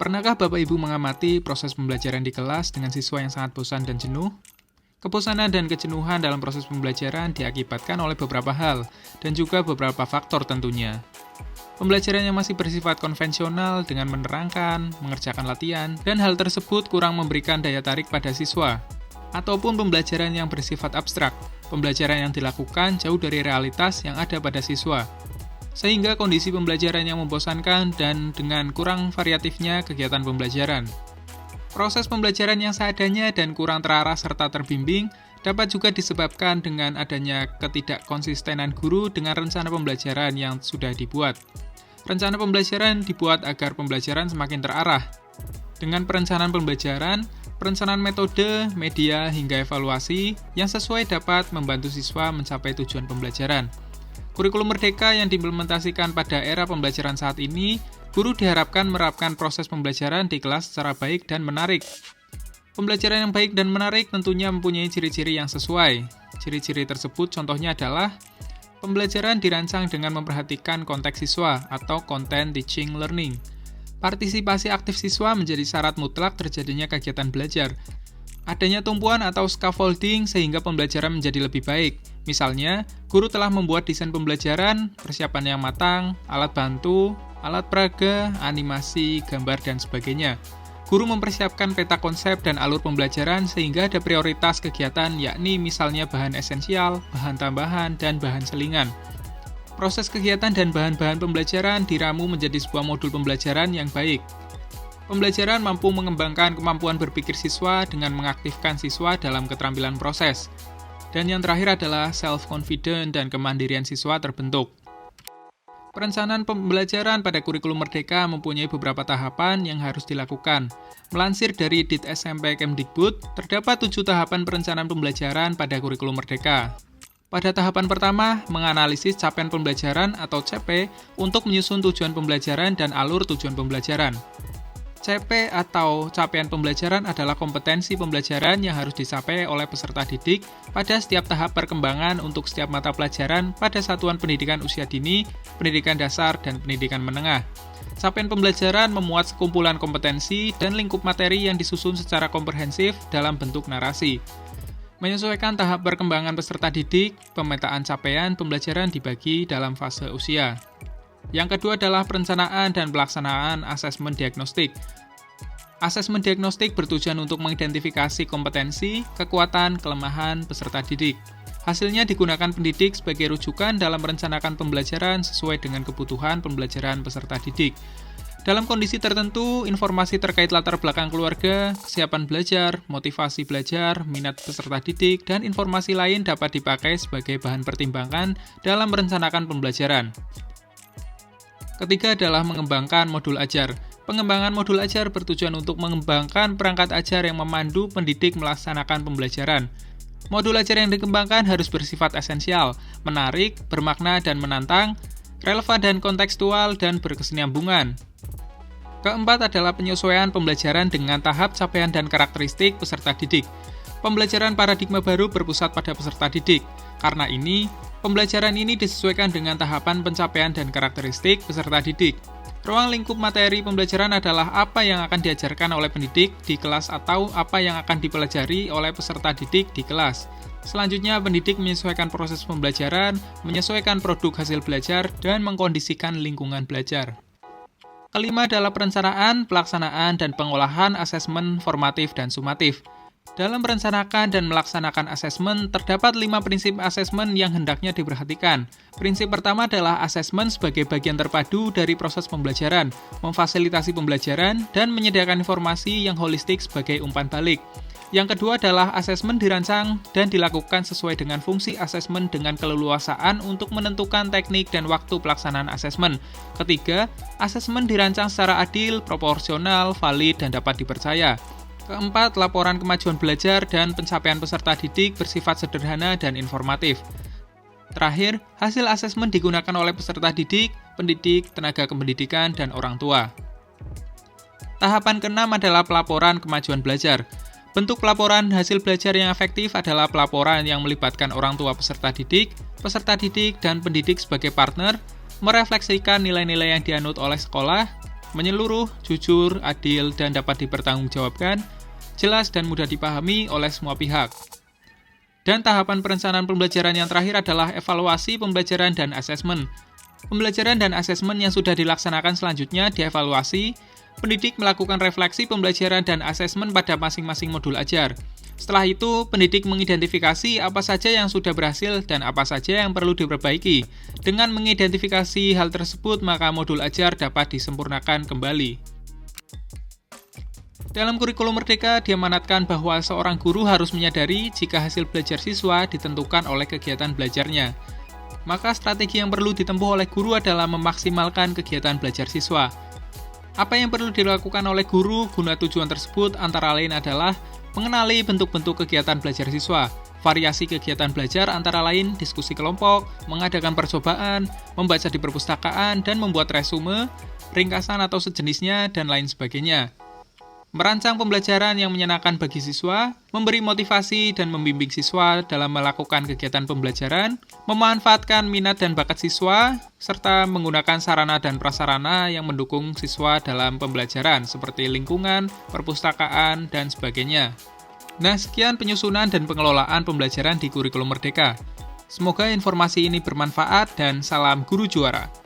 Pernahkah Bapak Ibu mengamati proses pembelajaran di kelas dengan siswa yang sangat bosan dan jenuh? Kebosanan dan kejenuhan dalam proses pembelajaran diakibatkan oleh beberapa hal, dan juga beberapa faktor tentunya. Pembelajaran yang masih bersifat konvensional dengan menerangkan, mengerjakan latihan, dan hal tersebut kurang memberikan daya tarik pada siswa. Ataupun pembelajaran yang bersifat abstrak, pembelajaran yang dilakukan jauh dari realitas yang ada pada siswa. Sehingga kondisi pembelajaran yang membosankan dan dengan kurang variatifnya kegiatan pembelajaran. Proses pembelajaran yang seadanya dan kurang terarah serta terbimbing dapat juga disebabkan dengan adanya ketidakkonsistenan guru dengan rencana pembelajaran yang sudah dibuat. Rencana pembelajaran dibuat agar pembelajaran semakin terarah. Dengan perencanaan pembelajaran, perencanaan metode, media, hingga evaluasi yang sesuai dapat membantu siswa mencapai tujuan pembelajaran. Kurikulum Merdeka yang diimplementasikan pada era pembelajaran saat ini, guru diharapkan menerapkan proses pembelajaran di kelas secara baik dan menarik. Pembelajaran yang baik dan menarik tentunya mempunyai ciri-ciri yang sesuai. Ciri-ciri tersebut contohnya adalah pembelajaran dirancang dengan memperhatikan konteks siswa atau content teaching learning. Partisipasi aktif siswa menjadi syarat mutlak terjadinya kegiatan belajar. Adanya tumpuan atau scaffolding sehingga pembelajaran menjadi lebih baik. Misalnya, guru telah membuat desain pembelajaran, persiapan yang matang, alat bantu, alat peraga, animasi, gambar, dan sebagainya. Guru mempersiapkan peta konsep dan alur pembelajaran sehingga ada prioritas kegiatan yakni misalnya bahan esensial, bahan tambahan, dan bahan selingan. Proses kegiatan dan bahan-bahan pembelajaran diramu menjadi sebuah modul pembelajaran yang baik. Pembelajaran mampu mengembangkan kemampuan berpikir siswa dengan mengaktifkan siswa dalam keterampilan proses. Dan yang terakhir adalah self-confident dan kemandirian siswa terbentuk. Perencanaan pembelajaran pada kurikulum Merdeka mempunyai beberapa tahapan yang harus dilakukan. Melansir dari Dit SMP Kemdikbud, terdapat 7 tahapan perencanaan pembelajaran pada kurikulum Merdeka. Pada tahapan pertama, menganalisis capaian pembelajaran atau CP untuk menyusun tujuan pembelajaran dan alur tujuan pembelajaran. CP atau capaian pembelajaran adalah kompetensi pembelajaran yang harus dicapai oleh peserta didik pada setiap tahap perkembangan untuk setiap mata pelajaran pada satuan pendidikan usia dini, pendidikan dasar, dan pendidikan menengah. Capaian pembelajaran memuat sekumpulan kompetensi dan lingkup materi yang disusun secara komprehensif dalam bentuk narasi. Menyesuaikan tahap perkembangan peserta didik, pemetaan capaian pembelajaran dibagi dalam fase usia. Yang kedua adalah perencanaan dan pelaksanaan asesmen diagnostik. Asesmen diagnostik bertujuan untuk mengidentifikasi kompetensi, kekuatan, kelemahan peserta didik. Hasilnya digunakan pendidik sebagai rujukan dalam merencanakan pembelajaran sesuai dengan kebutuhan pembelajaran peserta didik. Dalam kondisi tertentu, informasi terkait latar belakang keluarga, kesiapan belajar, motivasi belajar, minat peserta didik, dan informasi lain dapat dipakai sebagai bahan pertimbangan dalam merencanakan pembelajaran. Ketiga adalah mengembangkan modul ajar. Pengembangan modul ajar bertujuan untuk mengembangkan perangkat ajar yang memandu pendidik melaksanakan pembelajaran. Modul ajar yang dikembangkan harus bersifat esensial, menarik, bermakna dan menantang, relevan dan kontekstual, dan berkesinambungan. Keempat adalah penyesuaian pembelajaran dengan tahap capaian dan karakteristik peserta didik. Pembelajaran paradigma baru berpusat pada peserta didik. Karena ini, pembelajaran ini disesuaikan dengan tahapan pencapaian dan karakteristik peserta didik. Ruang lingkup materi pembelajaran adalah apa yang akan diajarkan oleh pendidik di kelas atau apa yang akan dipelajari oleh peserta didik di kelas. Selanjutnya, pendidik menyesuaikan proses pembelajaran, menyesuaikan produk hasil belajar, dan mengkondisikan lingkungan belajar. Kelima adalah perencanaan, pelaksanaan, dan pengolahan asesmen formatif dan sumatif. Dalam merencanakan dan melaksanakan asesmen, terdapat 5 prinsip asesmen yang hendaknya diperhatikan. Prinsip pertama adalah asesmen sebagai bagian terpadu dari proses pembelajaran, memfasilitasi pembelajaran, dan menyediakan informasi yang holistik sebagai umpan balik. Yang kedua adalah asesmen dirancang dan dilakukan sesuai dengan fungsi asesmen dengan keleluasaan untuk menentukan teknik dan waktu pelaksanaan asesmen. Ketiga, asesmen dirancang secara adil, proporsional, valid, dan dapat dipercaya. Keempat, laporan kemajuan belajar dan pencapaian peserta didik bersifat sederhana dan informatif. Terakhir, hasil asesmen digunakan oleh peserta didik, pendidik, tenaga kependidikan, dan orang tua. Tahapan keenam adalah pelaporan kemajuan belajar. Bentuk pelaporan hasil belajar yang efektif adalah pelaporan yang melibatkan orang tua peserta didik, dan pendidik sebagai partner, merefleksikan nilai-nilai yang dianut oleh sekolah, menyeluruh, jujur, adil, dan dapat dipertanggungjawabkan, jelas dan mudah dipahami oleh semua pihak. Dan tahapan perencanaan pembelajaran yang terakhir adalah evaluasi pembelajaran dan asesmen. Pembelajaran dan asesmen yang sudah dilaksanakan selanjutnya dievaluasi. Pendidik melakukan refleksi pembelajaran dan asesmen pada masing-masing modul ajar. Setelah itu, pendidik mengidentifikasi apa saja yang sudah berhasil dan apa saja yang perlu diperbaiki. Dengan mengidentifikasi hal tersebut, maka modul ajar dapat disempurnakan kembali. Dalam kurikulum Merdeka, diamanatkan bahwa seorang guru harus menyadari jika hasil belajar siswa ditentukan oleh kegiatan belajarnya. Maka strategi yang perlu ditempuh oleh guru adalah memaksimalkan kegiatan belajar siswa. Apa yang perlu dilakukan oleh guru guna tujuan tersebut antara lain adalah mengenali bentuk-bentuk kegiatan belajar siswa, variasi kegiatan belajar antara lain diskusi kelompok, mengadakan percobaan, membaca di perpustakaan, dan membuat resume, ringkasan atau sejenisnya, dan lain sebagainya. Merancang pembelajaran yang menyenangkan bagi siswa, memberi motivasi dan membimbing siswa dalam melakukan kegiatan pembelajaran, memanfaatkan minat dan bakat siswa, serta menggunakan sarana dan prasarana yang mendukung siswa dalam pembelajaran seperti lingkungan, perpustakaan, dan sebagainya. Nah, sekian penyusunan dan pengelolaan pembelajaran di Kurikulum Merdeka. Semoga informasi ini bermanfaat dan salam guru juara.